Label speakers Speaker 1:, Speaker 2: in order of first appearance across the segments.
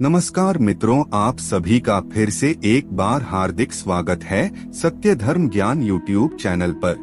Speaker 1: नमस्कार मित्रों, आप सभी का फिर से एक बार हार्दिक स्वागत है सत्य धर्म ज्ञान यूट्यूब चैनल पर।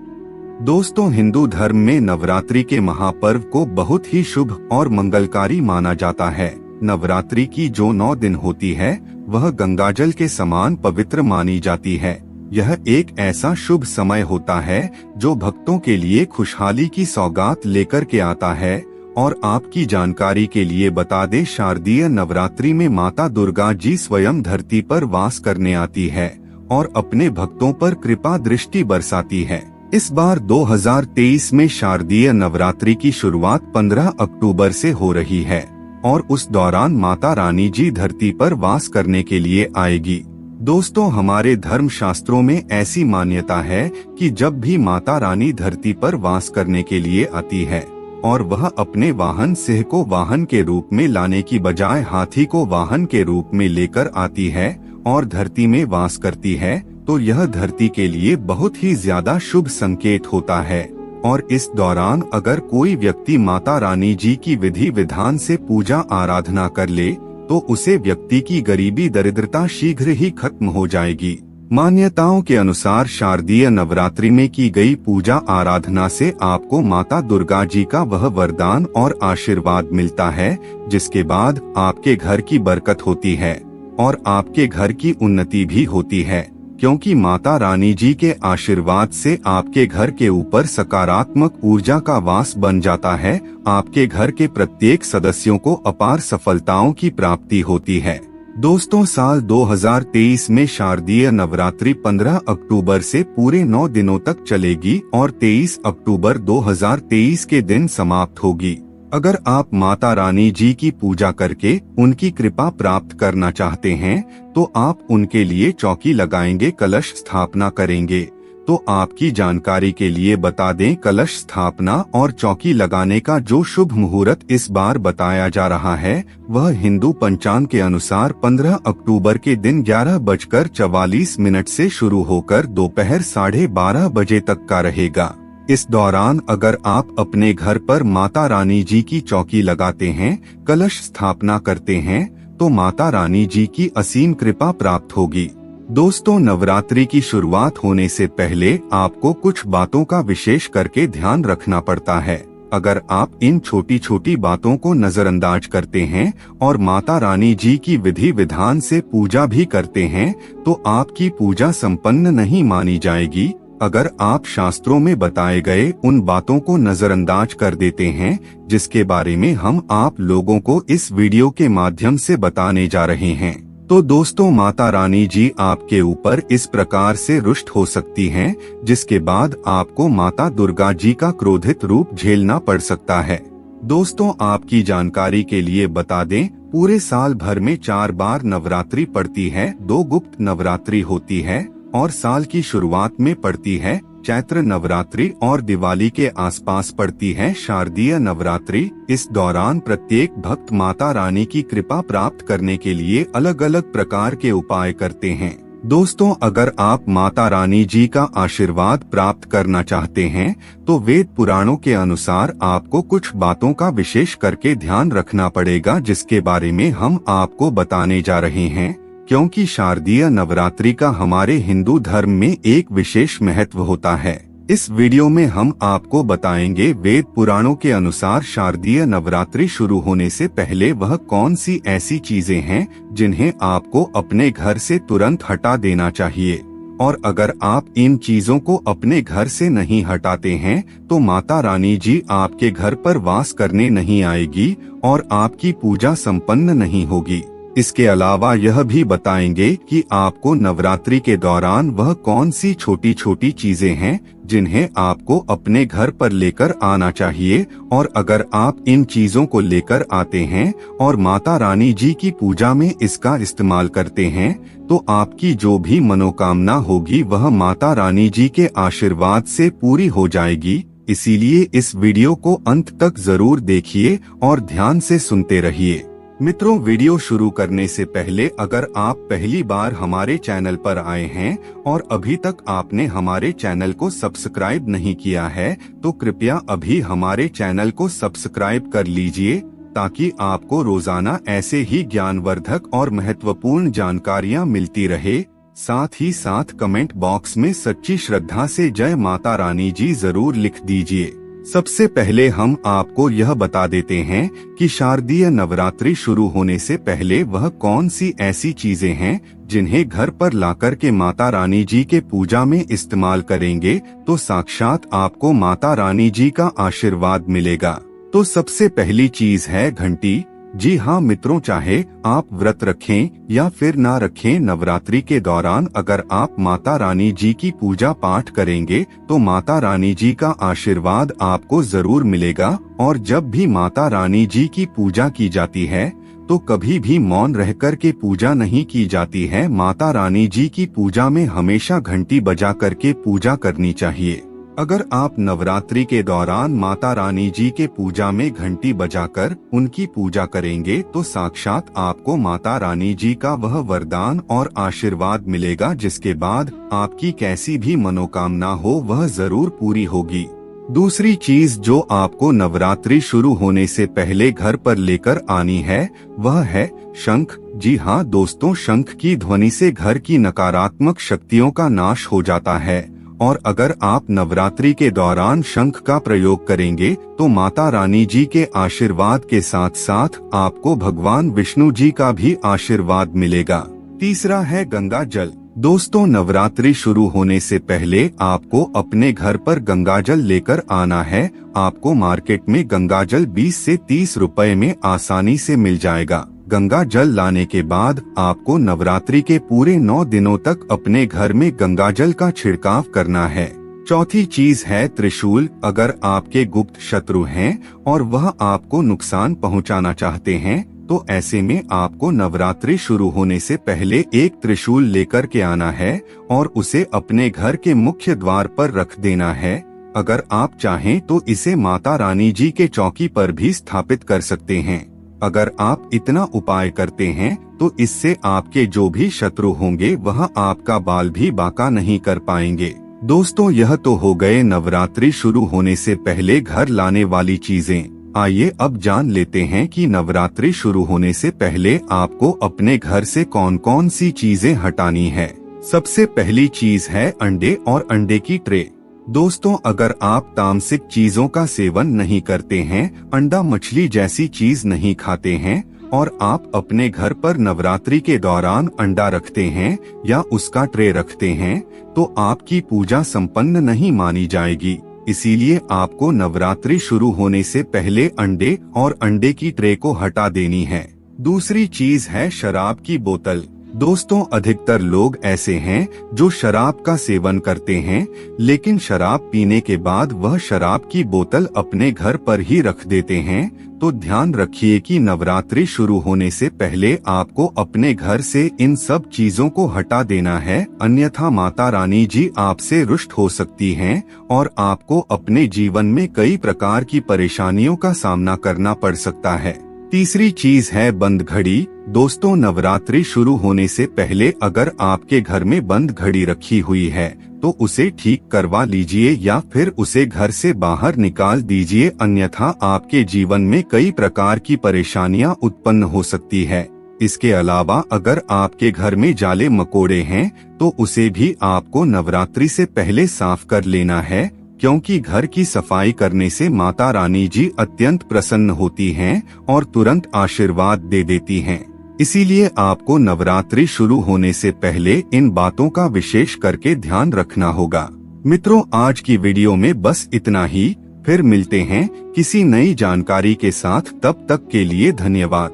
Speaker 1: दोस्तों, हिंदू धर्म में नवरात्रि के महापर्व को बहुत ही शुभ और मंगलकारी माना जाता है। नवरात्रि की जो 9 दिन होती है वह गंगाजल के समान पवित्र मानी जाती है। यह एक ऐसा शुभ समय होता है जो भक्तों के लिए खुशहाली की सौगात लेकर के आता है। और आपकी जानकारी के लिए बता दें, शारदीय नवरात्रि में माता दुर्गा जी स्वयं धरती पर वास करने आती है और अपने भक्तों पर कृपा दृष्टि बरसाती है। इस बार 2023 में शारदीय नवरात्रि की शुरुआत 15 अक्टूबर से हो रही है और उस दौरान माता रानी जी धरती पर वास करने के लिए आएगी। दोस्तों, हमारे धर्म शास्त्रों में ऐसी मान्यता है कि जब भी माता रानी धरती पर वास करने के लिए आती है और वह अपने वाहन सिंह को वाहन के रूप में लाने की बजाय हाथी को वाहन के रूप में लेकर आती है और धरती में वास करती है, तो यह धरती के लिए बहुत ही ज्यादा शुभ संकेत होता है। और इस दौरान अगर कोई व्यक्ति माता रानी जी की विधि विधान से पूजा आराधना कर ले तो उसे व्यक्ति की गरीबी दरिद्रता शीघ्र ही खत्म हो जाएगी। मान्यताओं के अनुसार शारदीय नवरात्रि में की गई पूजा आराधना से आपको माता दुर्गा जी का वह वरदान और आशीर्वाद मिलता है जिसके बाद आपके घर की बरकत होती है और आपके घर की उन्नति भी होती है, क्योंकि माता रानी जी के आशीर्वाद से आपके घर के ऊपर सकारात्मक ऊर्जा का वास बन जाता है। आपके घर के प्रत्येक सदस्यों को अपार सफलताओं की प्राप्ति होती है। दोस्तों, साल 2023 में शारदीय नवरात्रि 15 अक्टूबर से पूरे 9 दिनों तक चलेगी और 23 अक्टूबर 2023 के दिन समाप्त होगी। अगर आप माता रानी जी की पूजा करके उनकी कृपा प्राप्त करना चाहते हैं तो आप उनके लिए चौकी लगाएंगे, कलश स्थापना करेंगे। तो आपकी जानकारी के लिए बता दें, कलश स्थापना और चौकी लगाने का जो शुभ मुहूर्त इस बार बताया जा रहा है वह हिंदू पंचांग के अनुसार 15 अक्टूबर के दिन 11:44 से शुरू होकर दोपहर 12:30 बजे तक का रहेगा। इस दौरान अगर आप अपने घर पर माता रानी जी की चौकी लगाते हैं, कलश स्थापना करते हैं तो माता रानी जी की असीम कृपा प्राप्त होगी। दोस्तों, नवरात्रि की शुरुआत होने से पहले आपको कुछ बातों का विशेष करके ध्यान रखना पड़ता है। अगर आप इन छोटी छोटी बातों को नजरअंदाज करते हैं और माता रानी जी की विधि विधान से पूजा भी करते हैं तो आपकी पूजा संपन्न नहीं मानी जाएगी। अगर आप शास्त्रों में बताए गए उन बातों को नजरअंदाज कर देते हैं जिसके बारे में हम आप लोगों को इस वीडियो के माध्यम से बताने जा रहे हैं, तो दोस्तों माता रानी जी आपके ऊपर इस प्रकार से रुष्ट हो सकती हैं जिसके बाद आपको माता दुर्गा जी का क्रोधित रूप झेलना पड़ सकता है। दोस्तों, आपकी जानकारी के लिए बता दें, पूरे साल भर में 4 बार नवरात्रि पड़ती है। 2 गुप्त नवरात्रि होती है और साल की शुरुआत में पड़ती है चैत्र नवरात्रि और दिवाली के आसपास पड़ती है शारदीय नवरात्रि। इस दौरान प्रत्येक भक्त माता रानी की कृपा प्राप्त करने के लिए अलग अलग प्रकार के उपाय करते हैं। दोस्तों, अगर आप माता रानी जी का आशीर्वाद प्राप्त करना चाहते हैं तो वेद पुराणों के अनुसार आपको कुछ बातों का विशेष करके ध्यान रखना पड़ेगा जिसके बारे में हम आपको बताने जा रहे हैं, क्योंकि शारदीय नवरात्रि का हमारे हिंदू धर्म में एक विशेष महत्व होता है। इस वीडियो में हम आपको बताएंगे वेद पुराणों के अनुसार शारदीय नवरात्रि शुरू होने से पहले वह कौन सी ऐसी चीजें हैं जिन्हें आपको अपने घर से तुरंत हटा देना चाहिए। और अगर आप इन चीजों को अपने घर से नहीं हटाते हैं तो माता रानी जी आपके घर पर वास करने नहीं आएगी और आपकी पूजा संपन्न नहीं होगी। इसके अलावा यह भी बताएंगे कि आपको नवरात्रि के दौरान वह कौन सी छोटी छोटी चीजें हैं जिन्हें आपको अपने घर पर लेकर आना चाहिए, और अगर आप इन चीजों को लेकर आते हैं और माता रानी जी की पूजा में इसका इस्तेमाल करते हैं तो आपकी जो भी मनोकामना होगी वह माता रानी जी के आशीर्वाद से पूरी हो जाएगी। इसीलिए इस वीडियो को अंत तक जरूर देखिए और ध्यान से सुनते रहिए। मित्रों, वीडियो शुरू करने से पहले अगर आप पहली बार हमारे चैनल पर आए हैं और अभी तक आपने हमारे चैनल को सब्सक्राइब नहीं किया है तो कृपया अभी हमारे चैनल को सब्सक्राइब कर लीजिए ताकि आपको रोजाना ऐसे ही ज्ञानवर्धक और महत्वपूर्ण जानकारियाँ मिलती रहे। साथ ही साथ कमेंट बॉक्स में सच्ची श्रद्धा से जय माता रानी जी जरूर लिख दीजिए। सबसे पहले हम आपको यह बता देते हैं कि शारदीय नवरात्रि शुरू होने से पहले वह कौन सी ऐसी चीजें हैं जिन्हें घर पर लाकर के माता रानी जी के पूजा में इस्तेमाल करेंगे तो साक्षात आपको माता रानी जी का आशीर्वाद मिलेगा। तो सबसे पहली चीज है घंटी। जी हाँ मित्रों, चाहे आप व्रत रखें या फिर ना रखें, नवरात्रि के दौरान अगर आप माता रानी जी की पूजा पाठ करेंगे तो माता रानी जी का आशीर्वाद आपको जरूर मिलेगा। और जब भी माता रानी जी की पूजा की जाती है तो कभी भी मौन रहकर के पूजा नहीं की जाती है। माता रानी जी की पूजा में हमेशा घंटी बजा करके पूजा करनी चाहिए। अगर आप नवरात्रि के दौरान माता रानी जी के पूजा में घंटी बजाकर उनकी पूजा करेंगे तो साक्षात आपको माता रानी जी का वह वरदान और आशीर्वाद मिलेगा, जिसके बाद आपकी कैसी भी मनोकामना हो वह जरूर पूरी होगी। दूसरी चीज जो आपको नवरात्रि शुरू होने से पहले घर पर लेकर आनी है वह है शंख। जी हाँ दोस्तों, शंख की ध्वनि से घर की नकारात्मक शक्तियों का नाश हो जाता है और अगर आप नवरात्रि के दौरान शंख का प्रयोग करेंगे तो माता रानी जी के आशीर्वाद के साथ साथ आपको भगवान विष्णु जी का भी आशीर्वाद मिलेगा। तीसरा है गंगा जल। दोस्तों, नवरात्रि शुरू होने से पहले आपको अपने घर पर गंगा जल लेकर आना है। आपको मार्केट में गंगा जल 20 से 30 रुपए में आसानी से मिल जाएगा। गंगा जल लाने के बाद आपको नवरात्रि के पूरे 9 दिनों तक अपने घर में गंगा जल का छिड़काव करना है। चौथी चीज है त्रिशूल। अगर आपके गुप्त शत्रु हैं और वह आपको नुकसान पहुंचाना चाहते हैं तो ऐसे में आपको नवरात्रि शुरू होने से पहले एक त्रिशूल लेकर के आना है और उसे अपने घर के मुख्य द्वार पर रख देना है। अगर आप चाहें तो इसे माता रानी जी के चौकी पर भी स्थापित कर सकते हैं। अगर आप इतना उपाय करते हैं तो इससे आपके जो भी शत्रु होंगे वह आपका बाल भी बांका नहीं कर पाएंगे। दोस्तों, यह तो हो गए नवरात्रि शुरू होने से पहले घर लाने वाली चीजें। आइए अब जान लेते हैं कि नवरात्रि शुरू होने से पहले आपको अपने घर से कौन कौन सी चीजें हटानी है। सबसे पहली चीज है अंडे और अंडे की ट्रे। दोस्तों, अगर आप तामसिक चीजों का सेवन नहीं करते हैं, अंडा मछली जैसी चीज नहीं खाते हैं और आप अपने घर पर नवरात्रि के दौरान अंडा रखते हैं या उसका ट्रे रखते हैं तो आपकी पूजा संपन्न नहीं मानी जाएगी। इसीलिए आपको नवरात्रि शुरू होने से पहले अंडे और अंडे की ट्रे को हटा देनी है। दूसरी चीज है शराब की बोतल। दोस्तों, अधिकतर लोग ऐसे हैं जो शराब का सेवन करते हैं लेकिन शराब पीने के बाद वह शराब की बोतल अपने घर पर ही रख देते हैं। तो ध्यान रखिए कि नवरात्रि शुरू होने से पहले आपको अपने घर से इन सब चीजों को हटा देना है, अन्यथा माता रानी जी आपसे रुष्ट हो सकती हैं और आपको अपने जीवन में कई प्रकार की परेशानियों का सामना करना पड़ सकता है। तीसरी चीज है बंद घड़ी। दोस्तों, नवरात्रि शुरू होने से पहले अगर आपके घर में बंद घड़ी रखी हुई है तो उसे ठीक करवा लीजिए या फिर उसे घर से बाहर निकाल दीजिए, अन्यथा आपके जीवन में कई प्रकार की परेशानियां उत्पन्न हो सकती है। इसके अलावा अगर आपके घर में जाले मकोड़े हैं तो उसे भी आपको नवरात्रि से पहले साफ कर लेना है, क्योंकि घर की सफाई करने से माता रानी जी अत्यंत प्रसन्न होती हैं और तुरंत आशीर्वाद दे देती हैं। इसीलिए आपको नवरात्रि शुरू होने से पहले इन बातों का विशेष करके ध्यान रखना होगा। मित्रों, आज की वीडियो में बस इतना ही। फिर मिलते हैं किसी नई जानकारी के साथ, तब तक के लिए धन्यवाद।